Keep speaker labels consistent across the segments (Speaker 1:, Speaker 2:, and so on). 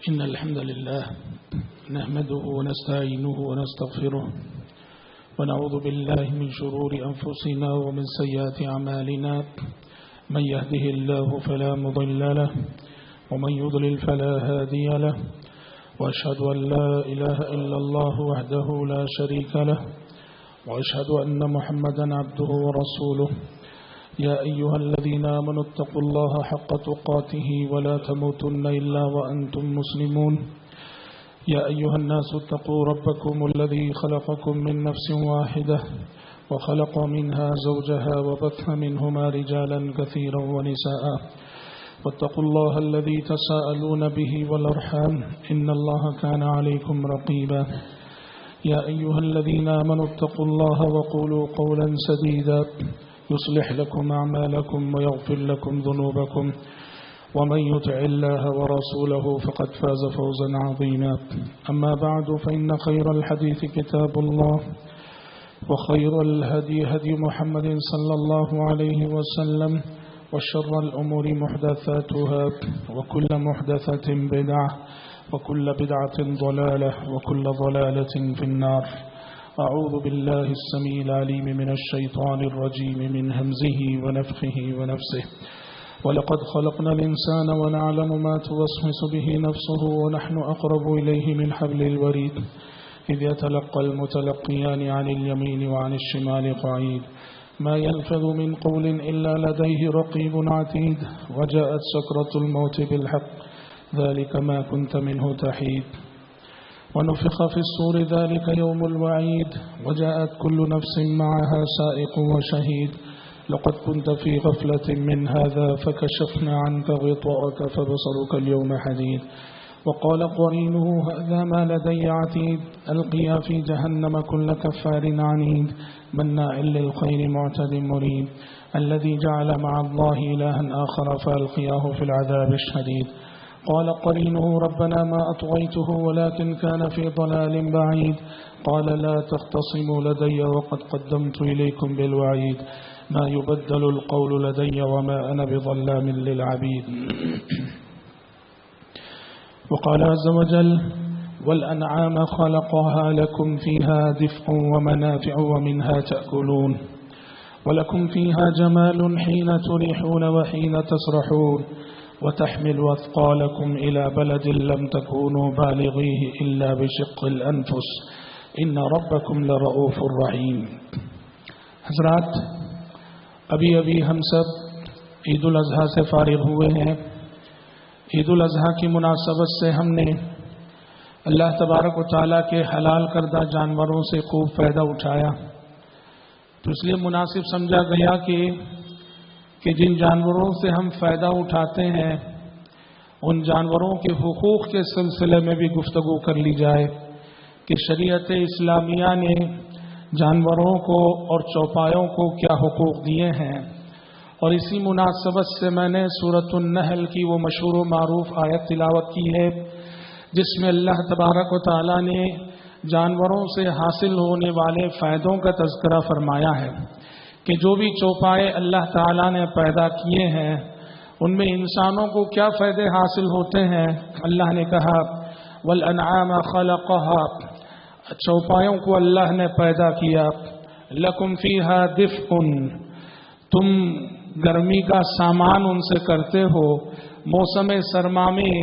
Speaker 1: إن الحمد لله نحمده ونستعينه ونستغفره ونعوذ بالله من شرور أنفسنا ومن سيئات أعمالنا من يهده الله فلا مضل له ومن يضلل فلا هادي له وأشهد أن لا إله إلا الله وحده لا شريك له وأشهد أن محمدا عبده ورسوله يا أيها الذين آمنوا اتقوا الله حق تقاته ولا تموتن إلا وأنتم مسلمون يا أيها الناس اتقوا ربكم الذي خلقكم من نفس واحدة وخلق منها زوجها وبث منهما رجالا كثيرا ونساء واتقوا الله الذي تساءلون به والأرحام إن الله كان عليكم رقيبا يا أيها الذين آمنوا اتقوا الله وقولوا قولا سديدا يصلح لكم أعمالكم ويغفر لكم ذنوبكم ومن يطع الله ورسوله فقد فاز فوزا عظيما أما بعد فإن خير الحديث كتاب الله وخير الهدي هدي محمد صلى الله عليه وسلم وشر الأمور محدثاتها وكل محدثة بدعة وكل بدعة ضلالة وكل ضلالة في النار أعوذ بالله السميع العليم من الشيطان الرجيم من همزه ونفخه ونفسه ولقد خلقنا الإنسان ونعلم ما توسوس به نفسه ونحن أقرب إليه من حبل الوريد إذ يتلقى المتلقيان عن اليمين وعن الشمال قعيد ما يلفظ من قول إلا لديه رقيب عتيد وجاءت سكرة الموت بالحق ذلك ما كنت منه تحيد ونفخ في الصور ذلك يوم الوعيد وجاءت كل نفس معها سائق وشهيد لقد كنت في غفلة من هذا فكشفنا عنك غطاءك فبصرك اليوم حديد وقال قرينه هذا ما لدي عتيد ألقيا في جهنم كل كفار عنيد مناع للخير معتد مريب الذي جعل مع الله إلها آخر فألقياه في العذاب الشديد قال قرينه ربنا ما أطغيته ولكن كان في ضلال بعيد قال لا تختصموا لدي وقد قدمت إليكم بالوعيد ما يبدل القول لدي وما أنا بظلام للعبيد وقال عز وجل والأنعام خلقها لكم فيها دفء ومنافع ومنها تأكلون ولكم فيها جمال حين تريحون وحين تسرحون وتحمل أثقالكم إلى بلد لم تكونوا بالغيه إلا بشق الأنفس إن ربكم لرؤوف رحيم. حضرات، ابھی ہم سب عید الاضحیٰ سے فارغ ہوئے ہیں. عید الاضحیٰ کی مناسبت سے ہم نے اللہ تبارک و تعالیٰ کے حلال کردہ جانوروں سے خوب فائدہ اٹھایا. تو اس لیے مناسب سمجھا گیا کہ جن جانوروں سے ہم فائدہ اٹھاتے ہیں ان جانوروں کے حقوق کے سلسلے میں بھی گفتگو کر لی جائے کہ شریعت اسلامیہ نے جانوروں کو اور چوپایوں کو کیا حقوق دیے ہیں. اور اسی مناسبت سے میں نے سورۃ النحل کی وہ مشہور و معروف آیت تلاوت کی ہے جس میں اللہ تبارک و تعالیٰ نے جانوروں سے حاصل ہونے والے فائدوں کا تذکرہ فرمایا ہے کہ جو بھی چوپائے اللہ تعالیٰ نے پیدا کیے ہیں ان میں انسانوں کو کیا فائدے حاصل ہوتے ہیں. اللہ نے کہا والانعام خلقها، چوپایوں کو اللہ نے پیدا کیا. لکم فیہا دفء، تم گرمی کا سامان ان سے کرتے ہو. موسم سرما میں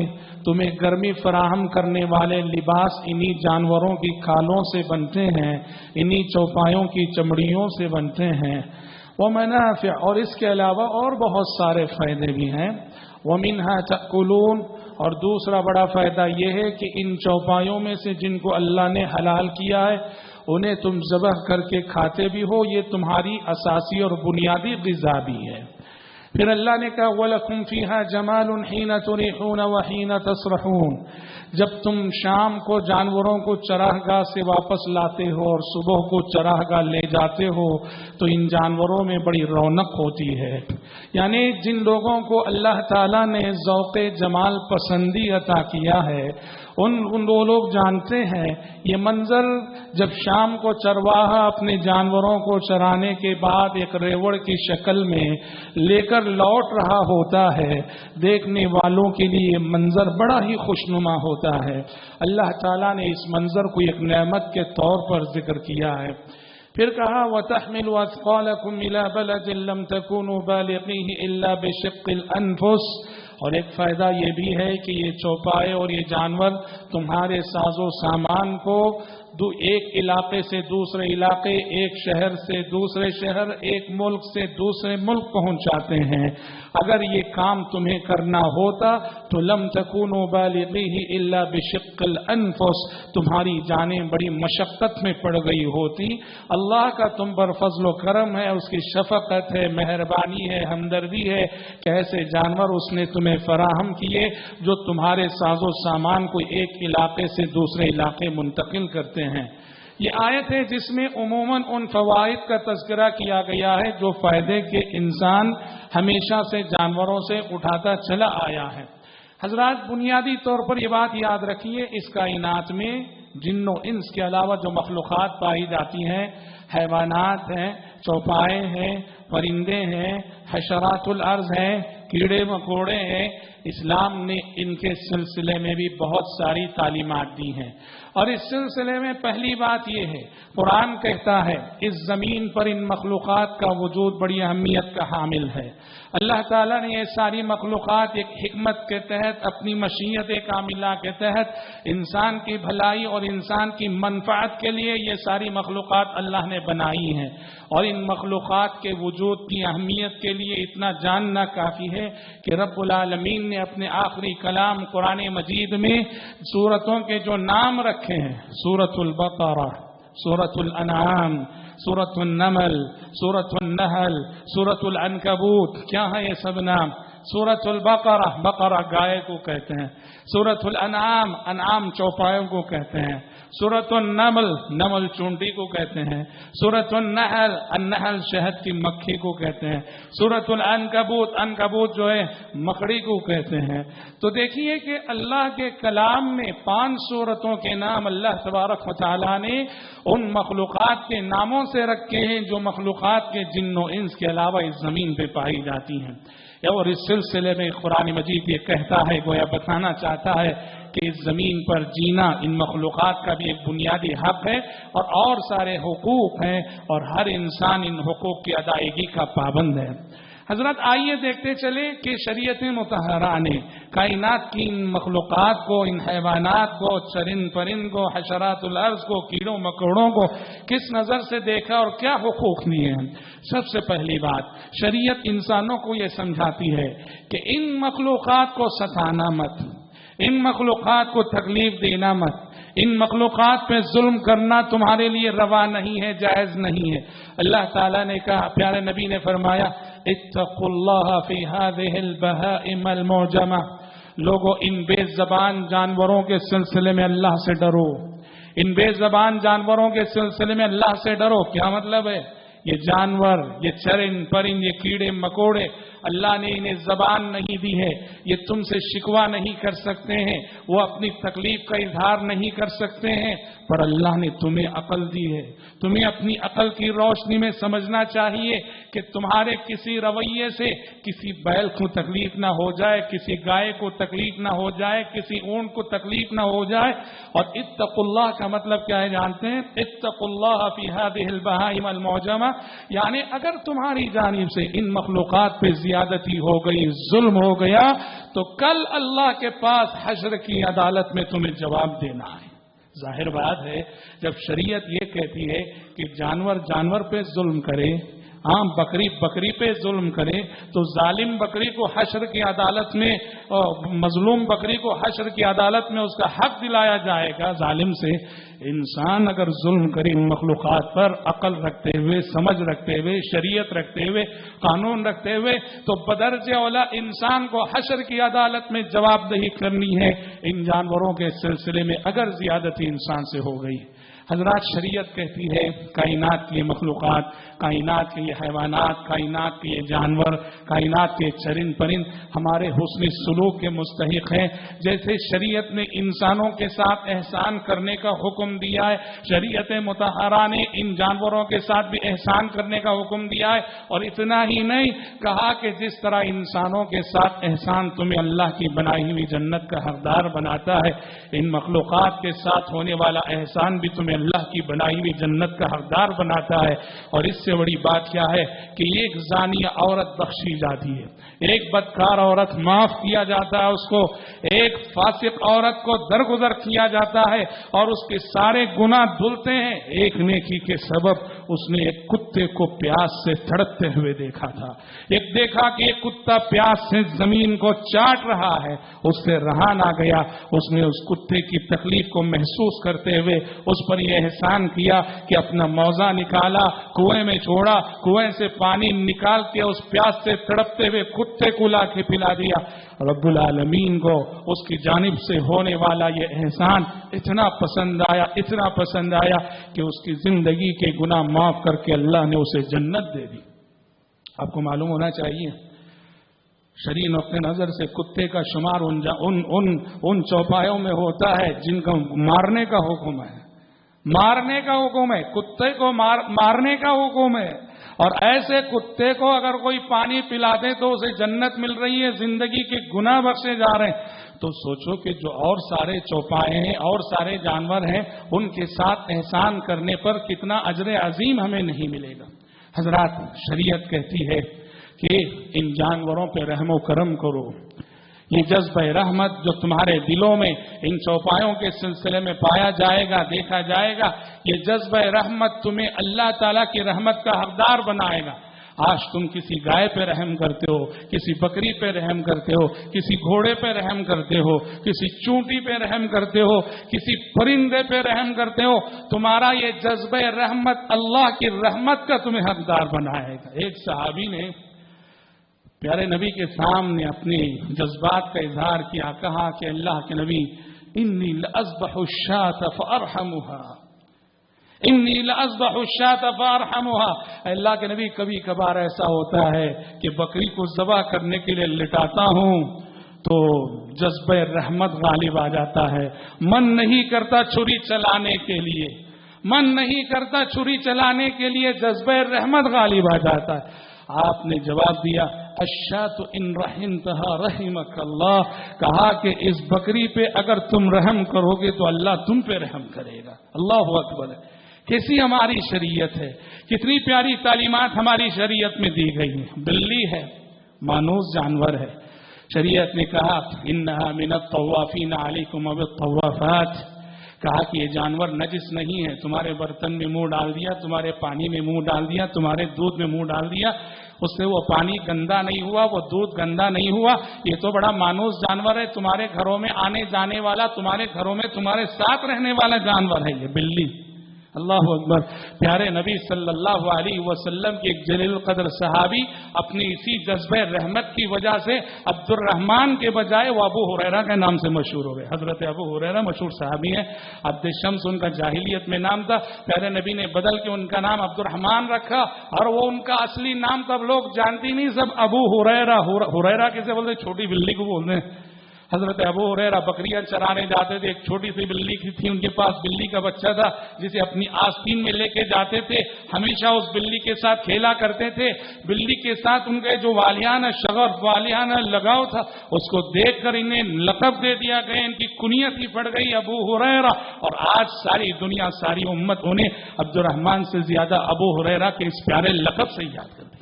Speaker 1: تمہیں گرمی فراہم کرنے والے لباس انہی جانوروں کی کھالوں سے بنتے ہیں، انہی چوپایوں کی چمڑیوں سے بنتے ہیں. ومنافع، اور اس کے علاوہ اور بہت سارے فائدے بھی ہیں. ومنہا تأکلون، اور دوسرا بڑا فائدہ یہ ہے کہ ان چوپایوں میں سے جن کو اللہ نے حلال کیا ہے انہیں تم ذبح کر کے کھاتے بھی ہو، یہ تمہاری اساسی اور بنیادی غذا بھی ہے. پھر اللہ نے کہا وَلَكُمْ فِيهَا جَمَالٌ حِينَ تُرِيحُونَ وَحِينَ تَسْرَحُونَ، جب تم شام کو جانوروں کو چراہ گاہ سے واپس لاتے ہو اور صبح کو چراہ گاہ لے جاتے ہو تو ان جانوروں میں بڑی رونق ہوتی ہے. یعنی جن لوگوں کو اللہ تعالیٰ نے ذوق جمال پسندی عطا کیا ہے وہ لوگ جانتے ہیں یہ منظر جب شام کو چرواہا اپنے جانوروں کو چرانے کے بعد ایک ریوڑ کی شکل میں لے کر لوٹ رہا ہوتا ہے، دیکھنے والوں کے لیے یہ منظر بڑا ہی خوشنما ہوتا ہے۔ اللہ تعالیٰ نے اس منظر کو ایک نعمت کے طور پر ذکر کیا ہے۔ پھر کہا وَتَحْمِلُ أَثْقَالَكُمْ إِلَى بَلَدٍ لَمْ تَكُونُوا بَالِغِيهِ إِلَّا بِشِقِّ الْأَنفُسِ۔ اور ایک فائدہ یہ بھی ہے کہ یہ چوپائے اور یہ جانور تمہارے ساز و سامان کو ایک علاقے سے دوسرے علاقے، ایک شہر سے دوسرے شہر، ایک ملک سے دوسرے ملک پہنچاتے ہیں۔ اگر یہ کام تمہیں کرنا ہوتا تو لم تکونوا بالغیہ الا بشق الانفس، تمہاری جانیں بڑی مشقت میں پڑ گئی ہوتی۔ اللہ کا تم پر فضل و کرم ہے، اس کی شفقت ہے، مہربانی ہے، ہمدردی ہے کہ ایسے جانور اس نے تمہیں فراہم کیے جو تمہارے ساز و سامان کو ایک علاقے سے دوسرے علاقے منتقل کرتے ہیں۔ یہ آیت ہے جس میں عموماً ان فوائد کا تذکرہ کیا گیا ہے جو فائدے کے انسان ہمیشہ سے جانوروں سے اٹھاتا چلا آیا ہے۔ حضرات بنیادی طور پر یہ بات یاد رکھیے، اس کائنات میں جن و انس کے علاوہ جو مخلوقات پائی جاتی ہیں، حیوانات ہیں، چوپائے ہیں، پرندے ہیں، حشرات الارض ہیں، کیڑے مکوڑے ہیں، اسلام نے ان کے سلسلے میں بھی بہت ساری تعلیمات دی ہیں۔ اور اس سلسلے میں پہلی بات یہ ہے، قرآن کہتا ہے اس زمین پر ان مخلوقات کا وجود بڑی اہمیت کا حامل ہے۔ اللہ تعالیٰ نے یہ ساری مخلوقات ایک حکمت کے تحت، اپنی مشیت کاملہ کے تحت انسان کی بھلائی اور انسان کی منفعت کے لیے یہ ساری مخلوقات اللہ نے بنائی ہیں۔ اور ان مخلوقات کے وجود کی اہمیت کے لیے اتنا جاننا کافی ہے کہ رب العالمین نے اپنے آخری کلام قرآن مجید میں سورتوں کے جو نام رکھے ہیں، سورۃ البقرہ، سورۃ الانعام، سورۃ النمل، سورۃ النحل، سورۃ العنکبوت، کیا ہے یہ سب نام؟ سورۃ البقرہ، بقرہ گائے کو کہتے ہیں، سورۃ الانعام، انعام چوپایوں کو کہتے ہیں، سورۃ النمل، نمل چونٹی کو کہتے ہیں، سورۃ النحل، النحل شہد کی مکھی کو کہتے ہیں، سورۃ العنکبوت، عنکبوت جو ہے مکڑی کو کہتے ہیں۔ تو دیکھیے کہ اللہ کے کلام میں 5 سورتوں کے نام اللہ تبارک و تعالیٰ نے ان مخلوقات کے ناموں سے رکھے ہیں جو مخلوقات کے جن و انس کے علاوہ اس زمین پہ پائی جاتی ہیں۔ اور اس سلسلے میں قرآن مجید یہ کہتا ہے، گویا بتانا چاہتا ہے کہ اس زمین پر جینا ان مخلوقات کا بھی ایک بنیادی حق ہے اور سارے حقوق ہیں، اور ہر انسان ان حقوق کی ادائیگی کا پابند ہے۔ حضرت آئیے دیکھتے چلے کہ شریعت مطہرہ نے کائنات کی ان مخلوقات کو، ان حیوانات کو، چرند پرند کو، حشرات الارض کو، کیڑوں مکوڑوں کو کس نظر سے دیکھا اور کیا حقوق دیے ہیں۔ سب سے پہلی بات، شریعت انسانوں کو یہ سمجھاتی ہے کہ ان مخلوقات کو ستانا مت، ان مخلوقات کو تکلیف دینا مت، ان مخلوقات پہ ظلم کرنا تمہارے لیے روا نہیں ہے، جائز نہیں ہے۔ اللہ تعالیٰ نے کہا، پیارے نبی نے فرمایا اتقوا اللہ فی هذه البہائم المعجمہ، لوگوں ان بے زبان جانوروں کے سلسلے میں اللہ سے ڈرو، ان بے زبان جانوروں کے سلسلے میں اللہ سے ڈرو۔ کیا مطلب ہے؟ یہ جانور، یہ چرند پرند، یہ کیڑے مکوڑے، اللہ نے انہیں زبان نہیں دی ہے، یہ تم سے شکوہ نہیں کر سکتے ہیں، وہ اپنی تکلیف کا اظہار نہیں کر سکتے ہیں، پر اللہ نے تمہیں عقل دی ہے۔ تمہیں اپنی عقل کی روشنی میں سمجھنا چاہیے کہ تمہارے کسی رویے سے کسی بیل کو تکلیف نہ ہو جائے، کسی گائے کو تکلیف نہ ہو جائے، کسی اونٹ کو تکلیف نہ ہو جائے۔ اور اتقوا اللہ کا مطلب کیا ہے جانتے ہیں؟ اتقوا اللہ فی هذه البہائم المعجمہ، یعنی اگر تمہاری جانب سے ان مخلوقات پہ زیادتی ہو گئی، ظلم ہو گیا، تو کل اللہ کے پاس حشر کی عدالت میں تمہیں جواب دینا ہے۔ ظاہر بات ہے جب شریعت یہ کہتی ہے کہ جانور پہ ظلم کرے، عام بکری پہ ظلم کرے، تو ظالم بکری کو حشر کی عدالت میں، مظلوم بکری کو حشر کی عدالت میں اس کا حق دلایا جائے گا ظالم سے۔ انسان اگر ظلم کرے مخلوقات پر، عقل رکھتے ہوئے، سمجھ رکھتے ہوئے، شریعت رکھتے ہوئے، قانون رکھتے ہوئے، تو بدرجہ اولا انسان کو حشر کی عدالت میں جواب دہی کرنی ہے ان جانوروں کے سلسلے میں اگر زیادتی انسان سے ہو گئی۔ حضرات شریعت کہتی ہے کائنات کے مخلوقات، کائنات کے یہ حیوانات، کائنات کے یہ جانور، کائنات کے چرند پرند ہمارے حسن سلوک کے مستحق ہیں. جیسے شریعت نے انسانوں کے ساتھ احسان کرنے کا حکم دیا ہے، شریعت مطہرہ نے ان جانوروں کے ساتھ بھی احسان کرنے کا حکم دیا ہے. اور اتنا ہی نہیں کہا کہ جس طرح انسانوں کے ساتھ احسان تمہیں اللہ کی بنائی ہوئی جنت کا حقدار بناتا ہے، ان مخلوقات کے ساتھ ہونے والا احسان بھی تمہیں اللہ کی بنائی ہوئی جنت کا حقدار بناتا ہے. اور اس سے بڑی بات کیا ہے کہ ایک زانیہ عورت بخشی جاتی ہے، ایک بدکار عورت معاف کیا جاتا ہے، اس کو ایک فاسق عورت کو درگزر کیا جاتا ہے اور اس کے سارے گناہ دھلتے ہیں. ایک نیکی کے سبب اس نے ایک کتے کو پیاس سے تڑپتے ہوئے دیکھا تھا، ایک دیکھا کہ ایک کتا پیاس سے زمین کو چاٹ رہا ہے، اس سے رہا نہ گیا. اس نے اس کتے کی تکلیف کو محسوس کرتے ہوئے اس پر یہ احسان کیا کہ اپنا موزہ نکالا، کنویں میں چھوڑا، کنویں سے پانی نکال کے اس پیاس سے تڑپتے ہوئے کتے کو لا کے پلا دیا. رب العالمین کو اس کی جانب سے ہونے والا یہ احسان اتنا پسند آیا کہ اس کی زندگی کے گناہ معاف کر کے اللہ نے اسے جنت دے دی. آپ کو معلوم ہونا چاہیے شرعی نقطہ نظر سے کتے کا شمار ان چوپایوں میں ہوتا ہے جن کا مارنے کا حکم ہے، مارنے کا حکم ہے، کتے کو مارنے کا حکم ہے. اور ایسے کتے کو اگر کوئی پانی پلا دے تو اسے جنت مل رہی ہے، زندگی کے گناہ بخشے جا رہے ہیں. تو سوچو کہ جو اور سارے چوپائے ہیں اور سارے جانور ہیں ان کے ساتھ احسان کرنے پر کتنا اجر عظیم ہمیں نہیں ملے گا. حضرات شریعت کہتی ہے کہ ان جانوروں پہ رحم و کرم کرو. یہ جذبہ رحمت جو تمہارے دلوں میں ان چوپایوں کے سلسلے میں پایا جائے گا، دیکھا جائے گا، یہ جذبہ رحمت تمہیں اللہ تعالیٰ کی رحمت کا حقدار بنائے گا. آج تم کسی گائے پہ رحم کرتے ہو، کسی بکری پہ رحم کرتے ہو، کسی گھوڑے پہ رحم کرتے ہو، کسی چونٹی پہ رحم کرتے ہو، کسی پرندے پہ رحم کرتے ہو، تمہارا یہ جذبہ رحمت اللہ کی رحمت کا تمہیں حقدار بنائے گا. ایک صحابی نے پیارے نبی کے سامنے اپنے جذبات کا اظہار کیا، کہا کہ اللہ کے نبی انی لأذبح الشاة فأرحمها، انی لأذبح الشاة فأرحمها. اللہ کے نبی کبھی کبھار ایسا ہوتا ہے کہ بکری کو ذبح کرنے کے لیے لٹاتا ہوں تو جذبہ رحمت غالب آ جاتا ہے. من نہیں کرتا چھری چلانے کے لیے، من نہیں کرتا چھری چلانے کے لیے، جذبہ رحمت غالب آ جاتا ہے. آپ نے جواب دیا الشاۃ ان رحمتها رحمک اللہ، کہا کہ اس بکری پہ اگر تم رحم کرو گے تو اللہ تم پہ رحم کرے گا. اللہ اکبر. کیسی ہماری شریعت ہے، کتنی پیاری تعلیمات ہماری شریعت میں دی گئی ہیں. بلی ہے، مانوس جانور ہے، شریعت نے کہا انہا من الطوافین علیکم بالطوافات، کہا کہ یہ جانور نجس نہیں ہے. تمہارے برتن میں منہ ڈال دیا، تمہارے پانی میں منہ ڈال دیا، تمہارے دودھ میں منہ ڈال دیا، اس سے وہ پانی گندا نہیں ہوا، وہ دودھ گندا نہیں ہوا. یہ تو بڑا مانوس جانور ہے، تمہارے گھروں میں آنے جانے والا، تمہارے گھروں میں تمہارے ساتھ رہنے والا جانور ہے یہ بلی. اللہ اکبر. پیارے نبی صلی اللہ علیہ وسلم کے ایک جلیل القدر صحابی اپنی اسی جذبہ رحمت کی وجہ سے عبد الرحمن کے بجائے وہ ابو ہریرہ کے نام سے مشہور ہو گئے. حضرت ابو ہریرہ مشہور صحابی ہیں، عبد الشمس ان کا جاہلیت میں نام تھا، پیارے نبی نے بدل کے ان کا نام عبد الرحمن رکھا اور وہ ان کا اصلی نام تب لوگ جانتی نہیں، سب ابو ہریرہ. ہریرہ کسے بولتے؟ چھوٹی بلی کو بولتے ہیں. حضرت ابو ہریرہ بکریاں چرانے جاتے تھے، ایک چھوٹی سی بلی کی تھی، ان کے پاس بلی کا بچہ تھا جسے اپنی آستین میں لے کے جاتے تھے، ہمیشہ اس بلی کے ساتھ کھیلا کرتے تھے. بلی کے ساتھ ان کے جو والیانہ شغف، والیانہ لگاؤ تھا، اس کو دیکھ کر انہیں لقب دے دیا گیا، ان کی کنیت ہی پڑ گئی ابو ہریرہ. اور آج ساری دنیا، ساری امت انہیں عبد الرحمن سے زیادہ ابو ہریرہ کے اس پیارے لقب سے یاد کرتی.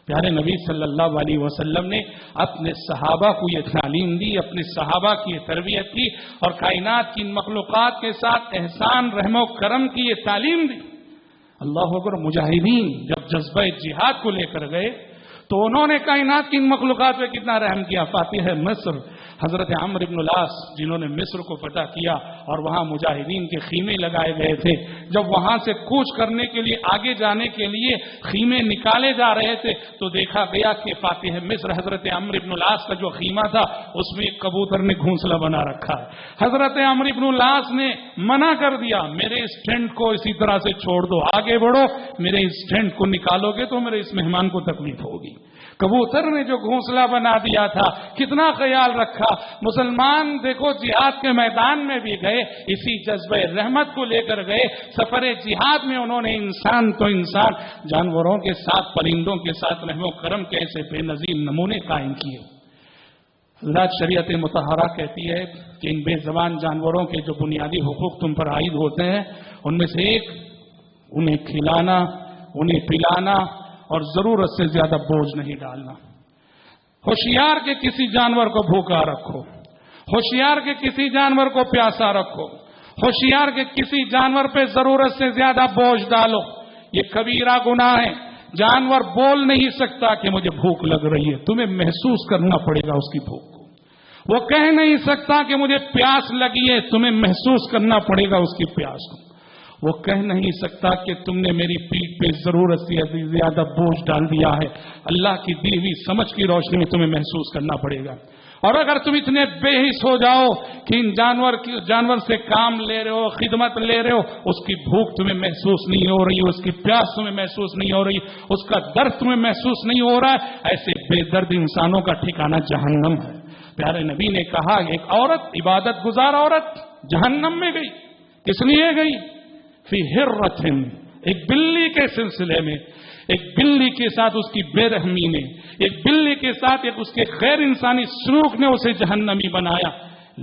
Speaker 1: پیارے نبی صلی اللہ علیہ وسلم نے اپنے صحابہ کو یہ تعلیم دی، اپنے صحابہ کی یہ تربیت کی اور کائنات کی مخلوقات کے ساتھ احسان، رحم و کرم کی یہ تعلیم دی. اللہ اکبر. مجاہدین جب جذبہ جہاد کو لے کر گئے تو انہوں نے کائنات کی مخلوقات پہ کتنا رحم کیا. فاتح مصر حضرت عمرو بن العاص جنہوں نے مصر کو فتح کیا اور وہاں مجاہدین کے خیمے لگائے گئے تھے، جب وہاں سے کوچ کرنے کے لیے آگے جانے کے لیے خیمے نکالے جا رہے تھے تو دیکھا گیا کہ فاتح مصر حضرت عمرو بن العاص کا جو خیمہ تھا اس میں ایک کبوتر نے گھونسلہ بنا رکھا ہے۔ حضرت عمرو بن العاص نے منع کر دیا، میرے اس ٹینٹ کو اسی طرح سے چھوڑ دو، آگے بڑھو، میرے اس ٹینٹ کو نکالو گے تو میرے اس مہمان کو تکلیف ہوگی۔ کبوتر نے جو گھونسلہ بنا دیا تھا، کتنا خیال رکھا۔ مسلمان دیکھو جہاد کے میدان میں بھی گئے، اسی جذبہ رحمت کو لے کر گئے۔ سفر جہاد میں انہوں نے انسان تو انسان، جانوروں کے ساتھ، پرندوں کے ساتھ رحم و کرم کے ایسے بے نظیر نمونے قائم کیے۔ حضرات شریعت مطہرہ کہتی ہے کہ ان بے زبان جانوروں کے جو بنیادی حقوق تم پر عائد ہوتے ہیں ان میں سے ایک انہیں کھلانا، انہیں پلانا اور ضرورت سے زیادہ بوجھ نہیں ڈالنا۔ ہوشیار کے کسی جانور کو بھوکا رکھو، ہوشیار کے کسی جانور کو پیاسا رکھو، ہوشیار کے کسی جانور پہ ضرورت سے زیادہ بوجھ ڈالو، یہ کبیرہ گناہ ہے۔ جانور بول نہیں سکتا کہ مجھے بھوک لگ رہی ہے، تمہیں محسوس کرنا پڑے گا اس کی بھوک کو۔ وہ کہہ نہیں سکتا کہ مجھے پیاس لگی ہے، تمہیں محسوس کرنا پڑے گا اس کی پیاس کو۔ وہ کہہ نہیں سکتا کہ تم نے میری پیٹھ پہ ضرورت سے زیادہ بوجھ ڈال دیا ہے، اللہ کی دی ہوئی سمجھ کی روشنی میں تمہیں محسوس کرنا پڑے گا۔ اور اگر تم اتنے بے حس ہو جاؤ کہ ان جانور سے کام لے رہے ہو، خدمت لے رہے ہو، اس کی بھوک تمہیں محسوس نہیں ہو رہی، اس کی پیاس تمہیں محسوس نہیں ہو رہی، اس کا درد تمہیں محسوس نہیں ہو رہا ہے، ایسے بے درد انسانوں کا ٹھکانہ جہنم ہے۔ پیارے نبی نے کہا ایک عورت، عبادت گزار عورت جہنم میں گئی، کس لیے گئی؟ فی ہرۃ، ایک بلی کے سلسلے میں، ایک بلی کے ساتھ اس کی بے رحمی نے، ایک بلی کے ساتھ ایک اس کے غیر انسانی سلوک نے اسے جہنمی بنایا۔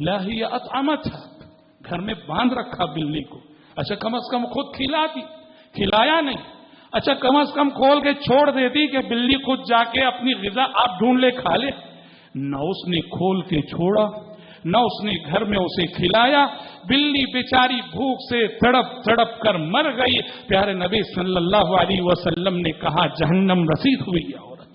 Speaker 1: لاہی اطعمت، گھر میں باندھ رکھا بلی کو، اچھا کم از کم خود کھلاتی، کھلایا نہیں، اچھا کم از کم کھول کے چھوڑ دیتی کہ بلی خود جا کے اپنی غذا آپ ڈھونڈ لے کھا لے، نہ اس نے کھول کے چھوڑا، نہ اس نے گھر میں اسے کھلایا۔ بلی بیچاری بھوک سے تڑپ تڑپ کر مر گئی۔ پیارے نبی صلی اللہ علیہ وسلم نے کہا جہنم رسید ہوئی یہ عورت۔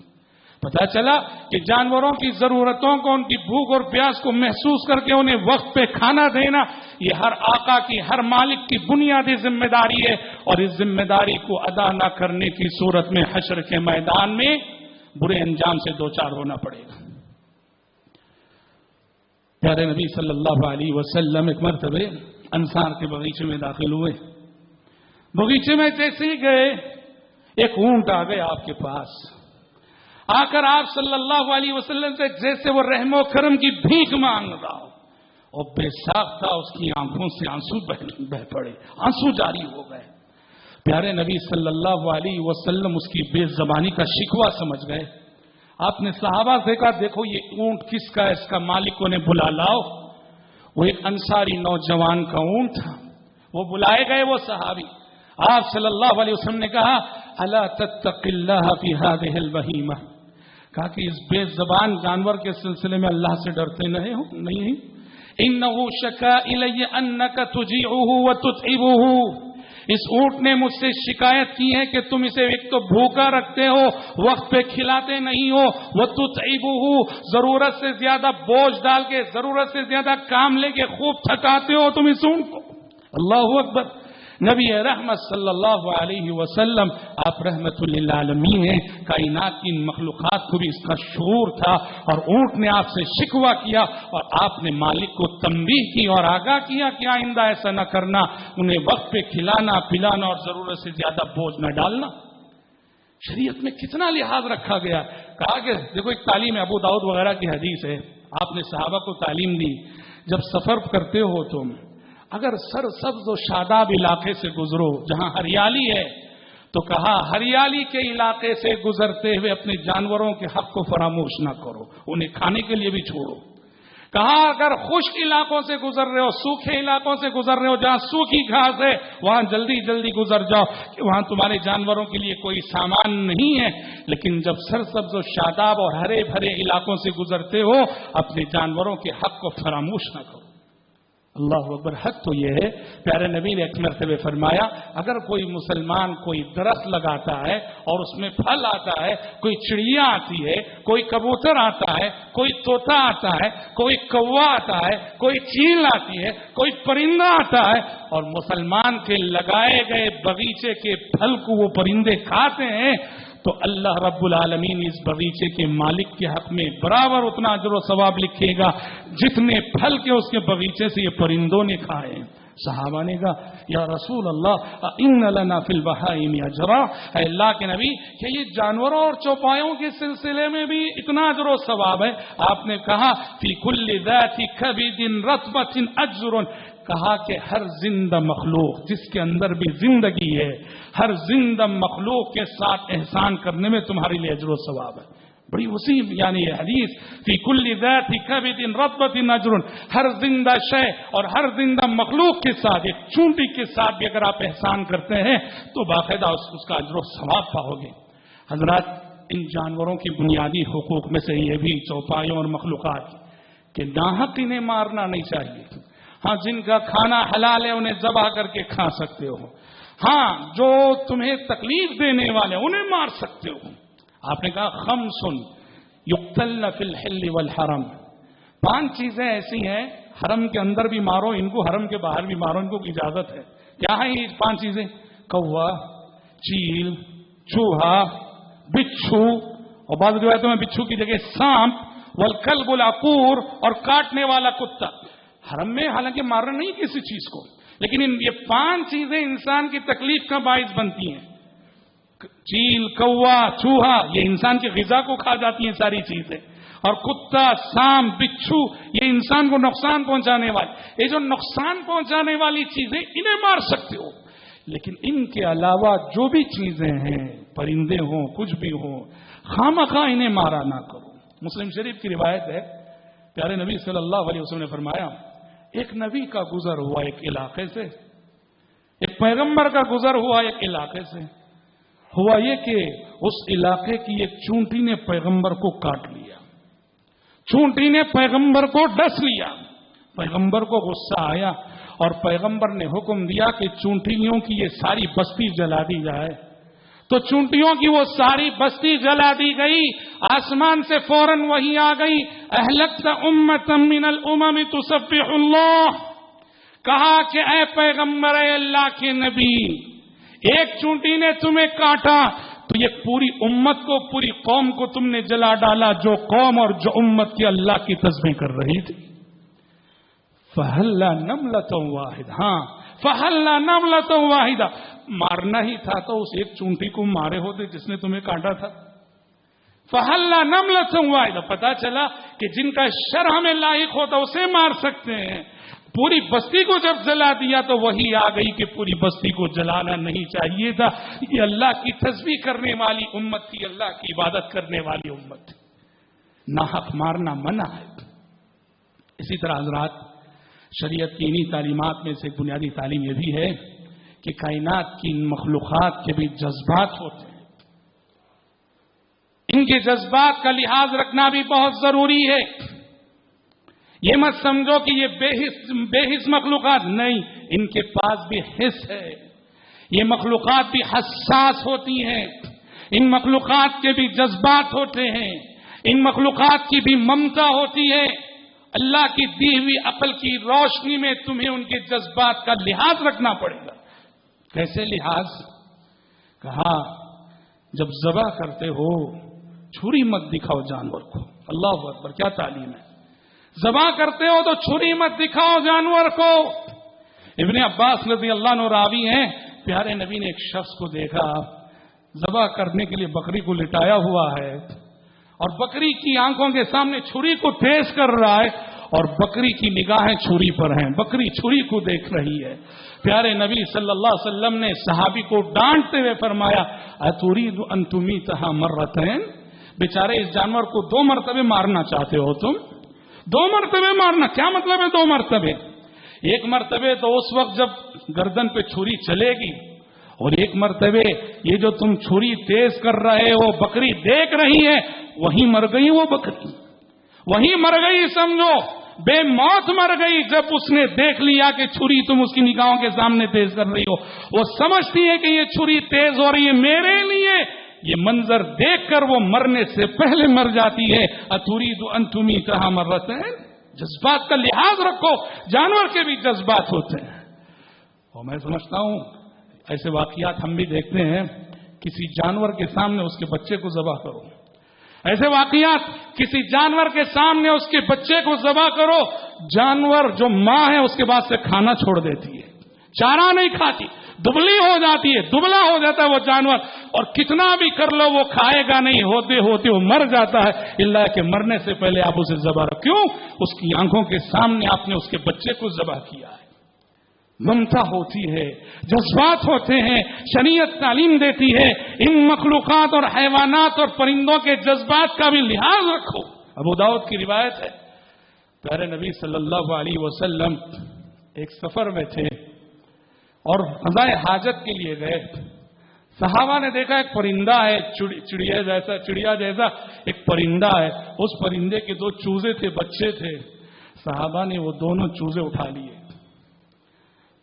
Speaker 1: پتہ چلا کہ جانوروں کی ضرورتوں کو، ان کی بھوک اور پیاس کو محسوس کر کے انہیں وقت پہ کھانا دینا، یہ ہر آقا کی، ہر مالک کی بنیادی ذمہ داری ہے، اور اس ذمہ داری کو ادا نہ کرنے کی صورت میں حشر کے میدان میں برے انجام سے دوچار ہونا پڑے گا۔ پیارے نبی صلی اللہ علیہ وسلم ایک مرتبہ انصار کے باغیچے میں داخل ہوئے۔ باغیچے میں جیسے ہی گئے، ایک اونٹ آ گئے آپ کے پاس، آ کر آپ صلی اللہ علیہ وسلم سے جیسے وہ رحم و کرم کی بھیک مانگ رہا ہو، اور بے ساختہ اس کی آنکھوں سے آنسو بہ پڑے، آنسو جاری ہو گئے۔ پیارے نبی صلی اللہ علیہ وسلم اس کی بے زبانی کا شکوہ سمجھ گئے۔ آپ نے صحابہ سے کہا دیکھو یہ اونٹ کس کا ہے، اس کا مالک انہیں بلا لاؤ۔ وہ ایک انصاری نوجوان کا اونٹ تھا، وہ بلائے گئے وہ صحابی۔ آپ صلی اللہ علیہ وسلم نے کہا الا تتق اللہ فی ہذہ البہیمہ، کہا کہ اس بے زبان جانور کے سلسلے میں اللہ سے ڈرتے نہیں؟ انہ شکا الی انک تجیعہ وتتعبہ، اس اونٹ نے مجھ سے شکایت کی ہے کہ تم اسے ایک تو بھوکا رکھتے ہو، وقت پہ کھلاتے نہیں ہو، وتتعبہ، ضرورت سے زیادہ بوجھ ڈال کے، ضرورت سے زیادہ کام لے کے خوب تھکاتے ہو تم اس اونٹ کو۔ اللہ اکبر۔ نبی رحمت صلی اللہ علیہ وسلم آپ رحمت للعالمین ہیں، کائنات کی مخلوقات کو بھی اس کا شعور تھا، اور اونٹ نے آپ سے شکوہ کیا اور آپ نے مالک کو تنبیہ کی اور آگاہ کیا کہ آئندہ ایسا نہ کرنا، انہیں وقت پہ کھلانا پلانا اور ضرورت سے زیادہ بوجھ نہ ڈالنا۔ شریعت میں کتنا لحاظ رکھا گیا۔ کہا کہ دیکھو ایک تعلیم ابو داؤد وغیرہ کی حدیث ہے، آپ نے صحابہ کو تعلیم دی، جب سفر کرتے ہو تم اگر سرسبز و شاداب علاقے سے گزرو جہاں ہریالی ہے، تو کہا ہریالی کے علاقے سے گزرتے ہوئے اپنے جانوروں کے حق کو فراموش نہ کرو، انہیں کھانے کے لیے بھی چھوڑو۔ کہا اگر خشک علاقوں سے گزر رہے ہو، سوکھے علاقوں سے گزر رہے ہو جہاں سوکھی گھاس ہے، وہاں جلدی جلدی گزر جاؤ کہ وہاں تمہارے جانوروں کے لیے کوئی سامان نہیں ہے، لیکن جب سرسبز و شاداب اور ہرے بھرے علاقوں سے گزرتے ہو اپنے جانوروں کے حق کو فراموش نہ کرو۔ اللہ اکبر. حق تو یہ ہے پیارے نبی نے ایک مرتبہ فرمایا اگر کوئی مسلمان کوئی درخت لگاتا ہے اور اس میں پھل آتا ہے, کوئی چڑیا آتی ہے, کوئی کبوتر آتا ہے, کوئی طوطا آتا ہے, کوئی کوا آتا ہے, کوئی چیل آتی ہے, کوئی پرندہ آتا ہے اور مسلمان کے لگائے گئے بغیچے کے پھل کو وہ پرندے کھاتے ہیں تو اللہ رب العالمین اس باغیچے کے مالک کے حق میں برابر اتنا اجر و ثواب لکھے گا جتنے پھل کے اس کے باغیچے سے یہ پرندوں نے کھائے ہیں. صحابہ نے کہا یا رسول اللہ ان لنا فی البہائم اجرا, اے اللہ کے نبی کہ یہ جانوروں اور چوپایوں کے سلسلے میں بھی اتنا اجر و ثواب ہے؟ آپ نے کہا فی کل ذات کبد رطبۃ اجر, کہا کہ ہر زندہ مخلوق جس کے اندر بھی زندگی ہے, ہر زندہ مخلوق کے ساتھ احسان کرنے میں تمہارے لیے اجر و ثواب ہے. بڑی وسیع یعنی یہ حدیث فی کل ذات کبد رطبۃ اجر, ہر زندہ شے اور ہر زندہ مخلوق کے ساتھ ایک چونٹی کے ساتھ بھی اگر آپ احسان کرتے ہیں تو باقاعدہ اس کا اجر و ثواب پاؤ گے. حضرات ان جانوروں کی بنیادی حقوق میں سے یہ بھی چوپایوں اور مخلوقات کہ ناحق انہیں مارنا نہیں چاہیے. ہاں جن کا کھانا حلال ہے انہیں ذبح کر کے کھا سکتے ہو, ہاں جو تمہیں تکلیف دینے والے انہیں مار سکتے ہو. آپ نے کہا خمس یقتلن فی الحل والحرم, 5 چیزیں ایسی ہیں حرم کے اندر بھی مارو ان کو, حرم کے باہر بھی مارو ان کو, اجازت ہے. کیا ہے یہ 5 چیزیں؟ کوا, چیل, چوہا, بچھو, اور بعض روایتوں میں بچھو کی جگہ سانپ, والکلب العقور, اور کاٹنے والا کتا. حرم میں حالانکہ مارنا نہیں کسی چیز کو, لیکن یہ 5 چیزیں انسان کی تکلیف کا باعث بنتی ہیں. چیل, کوا, چوہا, یہ انسان کی غذا کو کھا جاتی ہیں ساری چیزیں, اور کتا, سانپ, بچھو یہ انسان کو نقصان پہنچانے والی, یہ جو نقصان پہنچانے والی چیزیں انہیں مار سکتے ہو. لیکن ان کے علاوہ جو بھی چیزیں ہیں, پرندے ہوں کچھ بھی ہوں, خامخواہ انہیں مارا نہ کرو. مسلم شریف کی روایت ہے پیارے نبی صلی اللہ علیہ وسلم نے فرمایا ایک نبی کا گزر ہوا ایک علاقے سے, ایک پیغمبر کا گزر ہوا ایک علاقے سے. ہوا یہ کہ اس علاقے کی ایک چونٹی نے پیغمبر کو کاٹ لیا, چونٹی نے پیغمبر کو ڈس لیا. پیغمبر کو غصہ آیا اور پیغمبر نے حکم دیا کہ چونٹیوں کی یہ ساری بستی جلا دی جائے. تو چونٹیوں کی وہ ساری بستی جلا دی گئی. آسمان سے فوراً وحی آ گئی اہلکت امتا من الامم تسبح اللہ. کہا کہ اے پیغمبر, اے اللہ کے نبی, ایک چونٹی نے تمہیں کاٹا تو یہ پوری امت کو, پوری قوم کو تم نے جلا ڈالا جو قوم اور جو امت کی اللہ کی تسبیح کر رہی تھی. فَهَلَّا نَمْلَةً وَاحِدَةً, ہاں فَهَلَّا نَمْلَةً وَاحِدَةً, مارنا ہی تھا تو اس ایک چونٹی کو مارے ہوتے جس نے تمہیں کاٹا تھا. فَهَلَّا نَمْلَةً وَاحِدَةً, پتا چلا کہ جن کا شر ہمیں لاحق ہوتا اسے مار سکتے ہیں. پوری بستی کو جب جلا دیا تو وہی آ گئی کہ پوری بستی کو جلانا نہیں چاہیے تھا. یہ اللہ کی تسبیح کرنے والی امت تھی, اللہ کی عبادت کرنے والی امت تھی. ناحق مارنا منع ہے. اسی طرح حضرات شریعت کی انہی تعلیمات میں سے ایک بنیادی تعلیم یہ بھی ہے کہ کائنات کی ان مخلوقات کے بھی جذبات ہوتے ہیں. ان کے جذبات کا لحاظ رکھنا بھی بہت ضروری ہے. یہ مت سمجھو کہ یہ بے حس مخلوقات نہیں, ان کے پاس بھی حس ہے. یہ مخلوقات بھی حساس ہوتی ہیں, ان مخلوقات کے بھی جذبات ہوتے ہیں, ان مخلوقات کی بھی ممتا ہوتی ہے. اللہ کی دی ہوئی عقل کی روشنی میں تمہیں ان کے جذبات کا لحاظ رکھنا پڑے گا. کیسے لحاظ؟ کہا جب ذبح کرتے ہو چھری مت دکھاؤ جانور کو. اللہ اکبر, کیا تعلیم ہے. ذبح کرتے ہو تو چھری مت دکھاؤ جانور کو. ابن عباس رضی اللہ عنہ راوی ہیں, پیارے نبی نے ایک شخص کو دیکھا ذبح کرنے کے لیے بکری کو لٹایا ہوا ہے اور بکری کی آنکھوں کے سامنے چھری کو تیز کر رہا ہے اور بکری کی نگاہیں چھری پر ہیں, بکری چھری کو دیکھ رہی ہے. پیارے نبی صلی اللہ علیہ وسلم نے صحابی کو ڈانٹتے ہوئے فرمایا اتريد ان تميتها مرتين, بیچارے اس جانور کو 2 مرتبہ مارنا چاہتے ہو تم؟ 2 مرتبہ مارنا کیا مطلب ہے 2 مرتبہ؟ ایک مرتبہ تو اس وقت جب گردن پہ چھری چلے گی, اور ایک مرتبہ یہ جو تم چھری تیز کر رہے ہو بکری دیکھ رہی ہے, وہیں مر گئی وہ بکری, وہیں مر گئی سمجھو. بے موت مر گئی جب اس نے دیکھ لیا کہ چھری تم اس کی نگاہوں کے سامنے تیز کر رہی ہو. وہ سمجھتی ہے کہ یہ چھری تیز ہو رہی ہے میرے لیے. یہ منظر دیکھ کر وہ مرنے سے پہلے مر جاتی ہے. اتريد ان تميتها مرتين. جذبات کا لحاظ رکھو. جانور کے بھی جذبات ہوتے ہیں. اور میں سمجھتا ہوں ایسے واقعات ہم بھی دیکھتے ہیں. کسی جانور کے سامنے اس کے بچے کو ذبح کرو. ایسے واقعات کسی جانور کے سامنے اس کے بچے کو ذبح کرو. جانور جو ماں ہے اس کے بعد سے کھانا چھوڑ دیتی ہے. چارہ نہیں کھاتی. دبلی ہو جاتی ہے. دبلا ہو جاتا ہے وہ جانور. اور کتنا بھی کر لو وہ کھائے گا نہیں. ہوتے ہوتے وہ مر جاتا ہے. اللہ کہ مرنے سے پہلے آپ اسے ذبح کرو. کیوں؟ اس کی آنکھوں کے سامنے آپ نے اس کے بچے کو ذبح کیا ہے. ممتا ہوتی ہے. جذبات ہوتے ہیں. شریعت تعلیم دیتی ہے ان مخلوقات اور حیوانات اور پرندوں کے جذبات کا بھی لحاظ رکھو. ابو داؤد کی روایت ہے پیارے نبی صلی اللہ علیہ وسلم ایک سفر میں تھے اور قضاء حاجت کے لیے گئے. صحابہ نے دیکھا ایک پرندہ ہے چڑیا جیسا ایک پرندہ ہے. اس پرندے کے 2 چوزے تھے, بچے تھے. صحابہ نے وہ دونوں چوزے اٹھا لیے.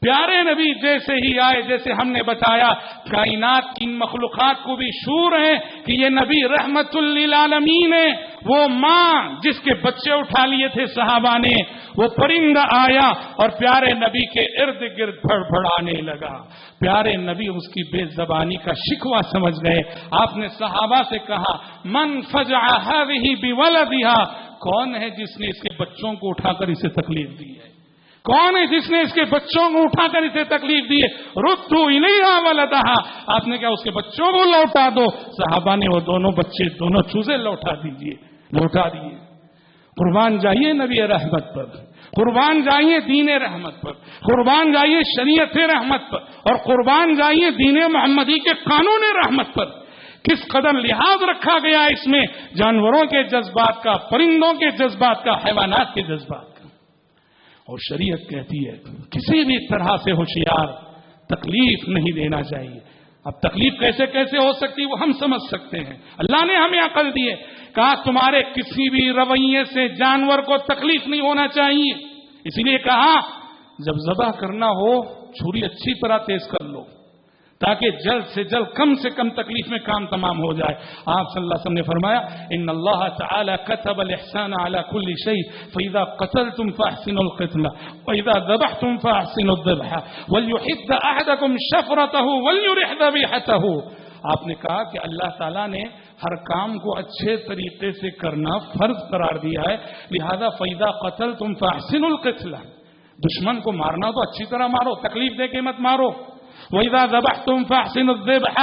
Speaker 1: پیارے نبی جیسے ہی آئے, جیسے ہم نے بتایا کائنات کی مخلوقات کو بھی شعور ہے کہ یہ نبی رحمت للعالمین ہے. وہ ماں جس کے بچے اٹھا لیے تھے صحابہ نے, وہ پرندہ آیا اور پیارے نبی کے ارد گرد بھڑبڑانے لگا. پیارے نبی اس کی بے زبانی کا شکوہ سمجھ گئے. آپ نے صحابہ سے کہا من فجع هذه بولدها. کون ہے جس نے اس کے بچوں کو اٹھا کر اسے تکلیف دی ہے؟ کون ہے جس نے اس کے بچوں کو اٹھا کر اسے تکلیف دی ہے؟ ردوا الیہا ولدها. آپ نے کہا اس کے بچوں کو لوٹا دو. صحابہ نے وہ دونوں بچے, دونوں چوزے لوٹا دیے. قربان جائیے نبی رحمت پر, قربان جائیے دین رحمت پر, قربان جائیے شریعت رحمت پر, اور قربان جائیے دین محمدی کے قانون رحمت پر. کس قدر لحاظ رکھا گیا اس میں جانوروں کے جذبات کا, پرندوں کے جذبات کا, حیوانات کے جذبات کا. اور شریعت کہتی ہے کسی بھی طرح سے ہوشیار, تکلیف نہیں دینا چاہیے. اب تکلیف کیسے کیسے ہو سکتی وہ ہم سمجھ سکتے ہیں. اللہ نے ہمیں عقل دی ہے. کہا تمہارے کسی بھی رویے سے جانور کو تکلیف نہیں ہونا چاہیے. اسی لیے کہا جب ذبح کرنا ہو چھری اچھی طرح تیز کر لو تاکہ جلد سے جلد کم سے کم تکلیف میں کام تمام ہو جائے. آپ صلی اللہ علیہ وسلم نے فرمایا ان اللہ تعالی كتب الاحسان على كل شيء فاذا قتلتم فاحسنوا القتل واذا ذبحتم فاحسنوا الذبح وليحد احدكم شفرته وليرح ذبيحته. آپ نے کہا کہ اللہ تعالیٰ نے ہر کام کو اچھے طریقے سے کرنا فرض قرار دیا ہے. لہذا فاذا قتلتم فاحسنوا القتل. دشمن کو مارنا تو اچھی طرح مارو, تکلیف دے کے مت مارو. وَإِذَا ذَبَحْتُمْ فَأَحْسِنُوا الذِّبْحَ.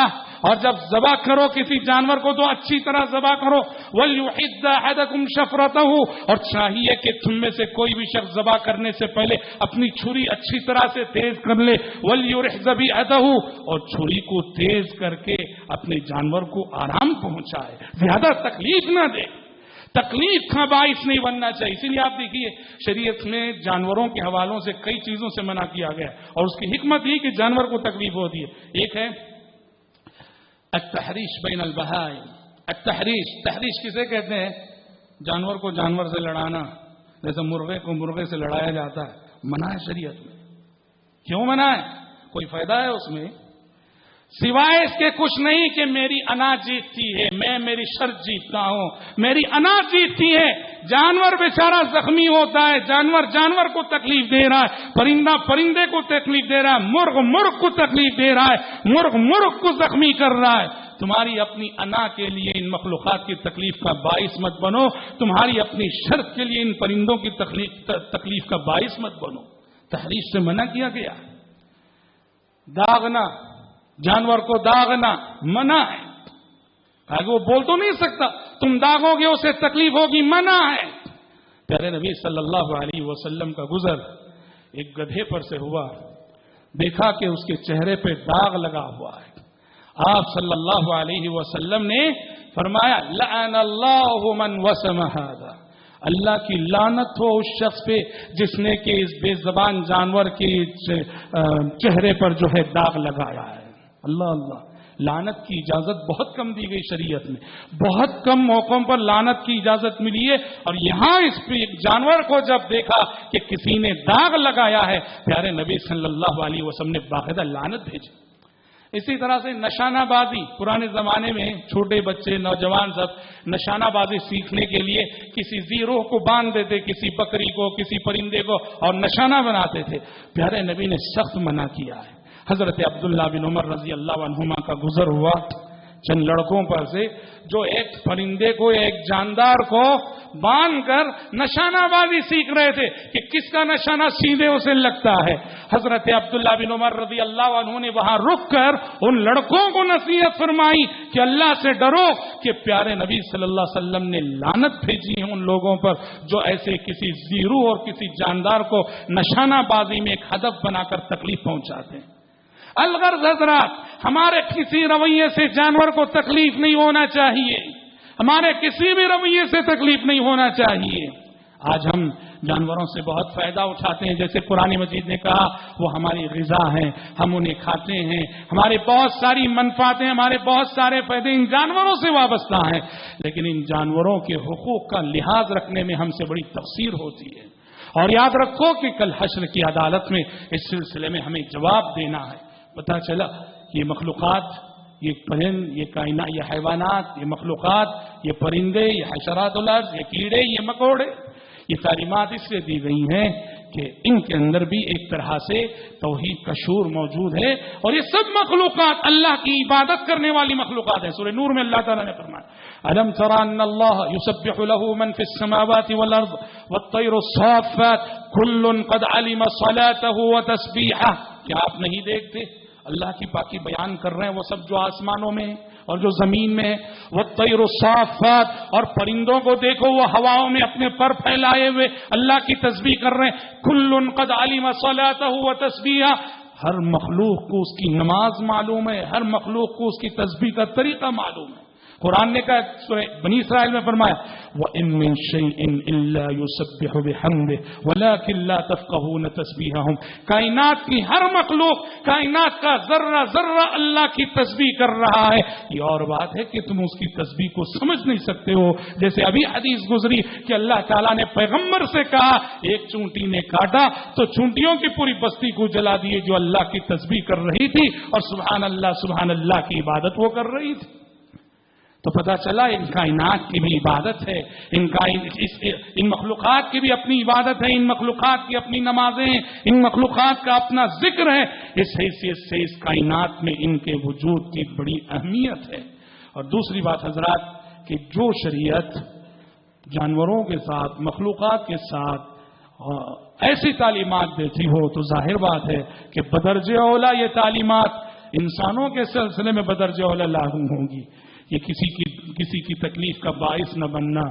Speaker 1: اور جب ذبح کرو کسی جانور کو تو اچھی طرح ذبح کرو. وَلْيُحِدَّ أَحَدَكُمْ شَفْرَتَهُ. اور چاہیے کہ تم میں سے کوئی بھی شخص ذبح کرنے سے پہلے اپنی چھری اچھی طرح سے تیز کر لے. وَلْيُرِحْ ذَبِيحَتَهُ. اور چھری کو تیز کر کے اپنے جانور کو آرام پہنچائے, زیادہ تکلیف نہ دے. تکلیف کا باعث نہیں بننا چاہیے. اسی لیے آپ دیکھیے شریعت میں جانوروں کے حوالوں سے کئی چیزوں سے منع کیا گیا اور اس کی حکمت یہ کہ جانور کو تکلیف ہوتی ہے. ایک ہے التحریش بین البہائم. التحریش, تحریش کسے کہتے ہیں؟ جانور کو جانور سے لڑانا. جیسے مرغے کو مرغے سے لڑایا جاتا ہے, منع ہے شریعت میں. کیوں منع ہے؟ کوئی فائدہ ہے اس میں سوائے اس کے کچھ نہیں کہ میری انا جیتتی ہے, میں میری شرط جیتتا ہوں, میری انا جیتتی ہے. جانور بیچارہ زخمی ہوتا ہے, جانور کو تکلیف دے رہا ہے, پرندہ پرندے کو تکلیف دے رہا ہے, مرغ کو تکلیف دے رہا ہے, مرغ کو زخمی کر رہا ہے. تمہاری اپنی انا کے لیے ان مخلوقات کی تکلیف کا باعث مت بنو. تمہاری اپنی شرط کے لیے ان پرندوں کی تکلیف کا باعث مت بنو. تحریش سے منع کیا گیا. داغنا, جانور کو داغنا منع ہے. آگے وہ بول تو نہیں سکتا, تم داغو گے اسے تکلیف ہوگی, منع ہے. پیارے نبی صلی اللہ علیہ وسلم کا گزر ایک گدھے پر سے ہوا. دیکھا کہ اس کے چہرے پہ داغ لگا ہوا ہے. آپ صلی اللہ علیہ وسلم نے فرمایا لعن اللہ من وسم هذا. اللہ کی لعنت ہو اس شخص پہ جس نے کہ اس بے زبان جانور کے چہرے پر جو ہے داغ لگایا ہے. اللہ اللہ, لعنت کی اجازت بہت کم دی گئی شریعت میں، بہت کم موقعوں پر لعنت کی اجازت ملی ہے. اور یہاں اس جانور کو جب دیکھا کہ کسی نے داغ لگایا ہے، پیارے نبی صلی اللہ علیہ وسلم نے باقاعدہ لعنت بھیجی. اسی طرح سے نشانہ بازی، پرانے زمانے میں چھوٹے بچے نوجوان سب نشانہ بازی سیکھنے کے لیے کسی زیرو کو باندھ دیتے، کسی بکری کو، کسی پرندے کو، اور نشانہ بناتے تھے. پیارے نبی نے سخت منع کیا ہے. حضرت عبداللہ بن عمر رضی اللہ عنہما کا گزر ہوا چند لڑکوں پر سے جو ایک پرندے کو، ایک جاندار کو باندھ کر نشانہ بازی سیکھ رہے تھے کہ کس کا نشانہ سیدھے اسے لگتا ہے. حضرت عبداللہ بن عمر رضی اللہ عنہ نے وہاں رک کر ان لڑکوں کو نصیحت فرمائی کہ اللہ سے ڈرو کہ پیارے نبی صلی اللہ علیہ وسلم نے لعنت بھیجی ہے ان لوگوں پر جو ایسے کسی زیرو اور کسی جاندار کو نشانہ بازی میں ایک ہدف بنا کر تکلیف پہنچاتے ہیں. الغرض حضرات، ہمارے کسی رویے سے جانور کو تکلیف نہیں ہونا چاہیے، ہمارے کسی بھی رویے سے تکلیف نہیں ہونا چاہیے. آج ہم جانوروں سے بہت فائدہ اٹھاتے ہیں، جیسے قرآن مجید نے کہا وہ ہماری غذا ہیں، ہم انہیں کھاتے ہیں، ہمارے بہت ساری منفعتیں، ہمارے بہت سارے فائدے ان جانوروں سے وابستہ ہیں. لیکن ان جانوروں کے حقوق کا لحاظ رکھنے میں ہم سے بڑی تقصیر ہوتی ہے. اور یاد رکھو کہ کل حشر کی عدالت میں اس سلسلے میں ہمیں جواب دینا ہے. پتہ چلا یہ مخلوقات، یہ پرند، یہ کائنات، یہ حیوانات، یہ مخلوقات، یہ پرندے، یہ حشرات الارض، یہ کیڑے، یہ مکوڑے، یہ تعلیمات اس لیے دی گئی ہیں کہ ان کے اندر بھی ایک طرح سے توحید کا شعور موجود ہے. اور یہ سب مخلوقات اللہ کی عبادت کرنے والی مخلوقات ہیں. سورہ نور میں اللہ تعالیٰ نے فرمایا أَلَمْ تَرَ أَنَّ اللَّهَ يُسَبِّحُ لَهُ مَنْ فِي السَّمَاوَاتِ وَالْأَرْضِ وَالطَّيْرُ الصَّافَّاتِ كُلٌّ قَدْ عَلِمَ صَلَاتَهُ وَتَسْبِيحَهُ. کیا آپ نہیں دیکھتے اللہ کی پاکی بیان کر رہے ہیں وہ سب جو آسمانوں میں ہیں اور جو زمین میں ہے. وَالطَّيْرُ الصَّافَّاتِ، اور پرندوں کو دیکھو وہ ہواؤں میں اپنے پر پھیلائے ہوئے اللہ کی تسبیح کر رہے ہیں. كُلٌّ قَدْ عَلِمَ صَلَاتَهُ وَتَسْبِيحَهُ. ہر مخلوق کو اس کی نماز معلوم ہے، ہر مخلوق کو اس کی تسبیح کا طریقہ معلوم ہے. قرآن نے کہا سورہ بنی اسرائیل میں فرمایا وَإِن مِّن شَيْءٍ إِلَّا يُسَبِّحُ بِحَمْدِهِ وَلَكِن لَّا تَفْقَهُونَ تَسْبِيحَهُمْ. کائنات کی ہر مخلوق، کائنات کا ذرہ ذرہ اللہ کی تسبیح کر رہا ہے. یہ اور بات ہے کہ تم اس کی تسبیح کو سمجھ نہیں سکتے ہو. جیسے ابھی حدیث گزری کہ اللہ تعالیٰ نے پیغمبر سے کہا ایک چونٹی نے کاٹا تو چونٹیوں کی پوری بستی کو جلا دیے جو اللہ کی تسبیح کر رہی تھی اور سبحان اللہ کی عبادت وہ کر رہی تھی. تو پتہ چلا ان کائنات کی بھی عبادت ہے، ان مخلوقات کی بھی اپنی عبادت ہے، ان مخلوقات کی اپنی نمازیں ہیں، ان مخلوقات کا اپنا ذکر ہے. اس حیثیت سے اس کائنات میں ان کے وجود کی بڑی اہمیت ہے. اور دوسری بات حضرات کہ جو شریعت جانوروں کے ساتھ، مخلوقات کے ساتھ ایسی تعلیمات دیتی ہو تو ظاہر بات ہے کہ بدرجہ اولا یہ تعلیمات انسانوں کے سلسلے میں بدرجہ اولا لاگو ہوں گی. یہ کسی کی تکلیف کا باعث نہ بننا،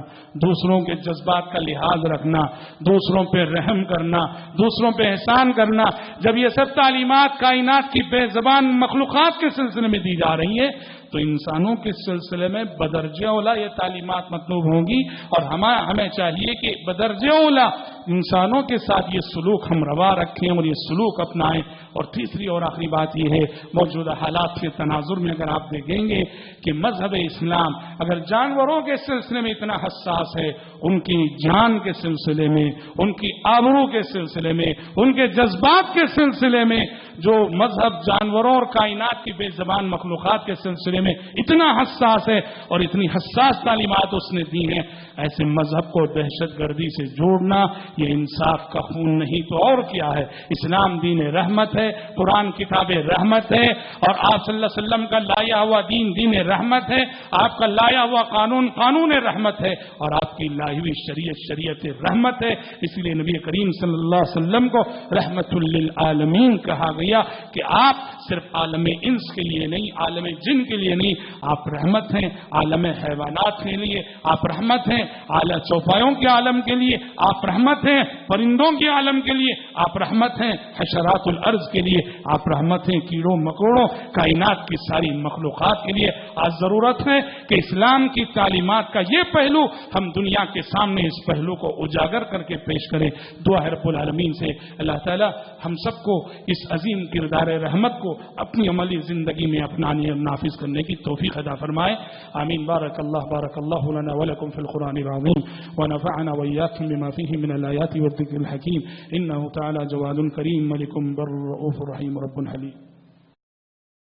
Speaker 1: دوسروں کے جذبات کا لحاظ رکھنا، دوسروں پہ رحم کرنا، دوسروں پہ احسان کرنا. جب یہ سب تعلیمات کائنات کی بے زبان مخلوقات کے سلسلے میں دی جا رہی ہیں تو انسانوں کے سلسلے میں بدرجہ اولا یہ تعلیمات مطلوب ہوں گی. اور ہمیں چاہیے کہ بدرجہ اولا انسانوں کے ساتھ یہ سلوک ہم روا رکھیں اور یہ سلوک اپنائیں. اور تیسری اور آخری بات یہ ہے موجودہ حالات کے تناظر میں اگر آپ دیکھیں گے کہ مذہب اسلام اگر جانوروں کے سلسلے میں اتنا حساس ہے، ان کی جان کے سلسلے میں، ان کی آبرو کے سلسلے میں، ان کے جذبات کے سلسلے میں جو مذہب جانوروں اور کائنات کی بے زبان مخلوقات کے سلسلے میں اتنا حساس ہے اور اتنی حساس تعلیمات اس نے دی ہیں، ایسے مذہب کو دہشت گردی سے جوڑنا یہ انصاف کا خون نہیں تو اور کیا ہے. اسلام دین رحمت ہے، قرآن کتاب رحمت ہے، اور آپ صلی اللہ علیہ وسلم کا لایا ہوا دین رحمت ہے، آپ کا لایا ہوا قانون رحمت ہے، اور آپ کی لائی ہوئی شریعت رحمت ہے. اسی لیے نبی کریم صلی اللہ علیہ وسلم کو رحمت للعالمین کہا گیا کہ آپ صرف عالم انس کے لیے نہیں، عالم جن کے لیے لیے نہیں، آپ رحمت ہیں عالم حیوانات کے لیے، آپ رحمت ہیں اعلیٰ چوپایوں کے عالم کے لیے، آپ رحمت ہیں پرندوں کے عالم کے لیے، آپ رحمت ہیں حشرات الارض کے لیے، آپ رحمت ہیں کیڑوں مکوڑوں کائنات کی ساری مخلوقات کے لیے۔ آج ضرورت ہے کہ اسلام کی تعلیمات کا یہ پہلو ہم دنیا کے سامنے اس پہلو کو اجاگر کر کے پیش کریں۔ دعا ہے رب العالمین سے اللہ تعالی ہم سب کو اس عظیم کردار رحمت کو اپنی عملی زندگی میں اپنانے اور نافذ کرنے کی توفیق عطا فرمائے، آمین۔ بارک اللہ لنا ولکم فی القرآن العظیم ونفعنا وإياكم بما فيه من الآيات والذكر الحكيم إنه تعالى جواد كريم ملك بر رؤوف رحيم رب حليم۔